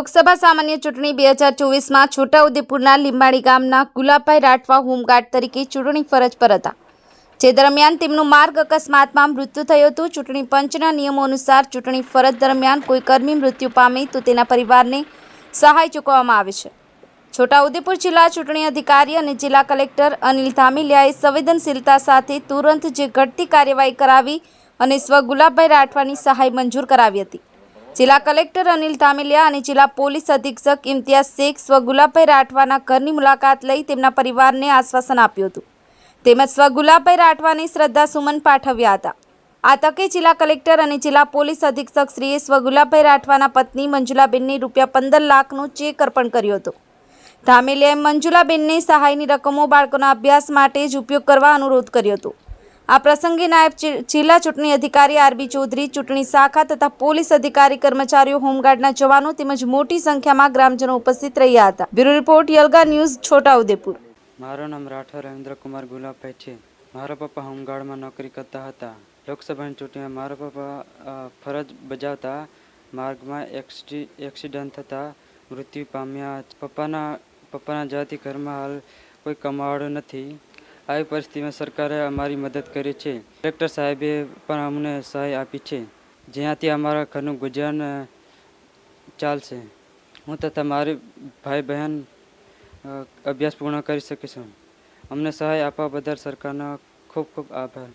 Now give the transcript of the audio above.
લોકસભા સામાન્ય ચૂંટણી 2024માં છોટાઉદેપુરના લીંબાડી ગામના ગુલાબભાઈ રાઠવા હોમગાર્ડ તરીકે ચૂંટણી ફરજ પર હતા, જે દરમિયાન તેમનું માર્ગ અકસ્માતમાં મૃત્યુ થયું હતું। ચૂંટણી પંચના નિયમો અનુસાર ચૂંટણી ફરજ દરમિયાન કોઈ કર્મી મૃત્યુ પામે તો તેના પરિવારને સહાય ચૂકવવામાં આવે છે। છોટાઉદેપુર જિલ્લા ચૂંટણી અધિકારી અને જિલ્લા કલેક્ટર અનિલ ધામેલિયાએ સંવેદનશીલતા સાથે તુરંત જે ઘટતી કાર્યવાહી કરાવી અને સ્વ ગુલાબભાઈ રાઠવાની સહાય મંજૂર કરાવી હતી। જિલ્લા કલેક્ટર અનિલ ધામેલિયા અને જિલ્લા પોલીસ અધિક્ષક ઇમ્તિયાઝ શેખ સ્વ ગુલાબભાઈ રાઠવાના ઘરની મુલાકાત લઈ તેમના પરિવારને આશ્વાસન આપ્યું હતું, તેમજ સ્વ ગુલાબભાઈ રાઠવાને શ્રદ્ધાસુમન પાઠવ્યા હતા। આ તકે જિલ્લા કલેક્ટર અને જિલ્લા પોલીસ અધિક્ષક શ્રીએ સ્વ ગુલાબભાઈ રાઠવાના પત્ની મંજુલાબેનને ₹15 લાખનો ચેક અર્પણ કર્યો હતો। ધામેલિયાએ મંજુલાબેનને સહાયની રકમો બાળકોના અભ્યાસ માટે જ ઉપયોગ કરવા અનુરોધ કર્યો હતો। આ પ્રસંગે નાયબ જિલ્લા ચૂંટણી અધિકારી આરબી ચૌધરી, ચૂંટણી શાખા તથા પોલીસ અધિકારી, કર્મચારીઓ, હોમગાર્ડના જવાનો તેમજ મોટી સંખ્યામાં ગ્રામજનો ઉપસ્થિત રહ્યા હતા। બ્યુરો રિપોર્ટ, યલગા ન્યૂઝ, છોટાઉદેપુર। મારું નામ રાઠવા રવિન્દ્રકુમાર ગુલાબભાઈ છે। મારા પપ્પા હોમગાર્ડમાં નોકરી કરતા હતા। લોકસભાની ચૂંટણીમાં મારા પપ્પા ફરજ બજાવતા માર્ગમાં એક્સિડન્ટ થતાં મૃત્યુ પામ્યા। પપ્પાના જવાથી ઘરમાં હાલ કોઈ કમાવાળું નથી। આવી પરિસ્થિતિમાં સરકારે અમારી મદદ કરી છે। કલેક્ટર સાહેબે પણ અમને સહાય આપી છે, જેનાથી અમારા ઘરનું ગુજરાન ચાલશે। હું તથા મારી ભાઈ બહેન અભ્યાસ પૂર્ણ કરી શકીશું। અમને સહાય આપવા બદલ સરકારનો ખૂબ ખૂબ આભાર।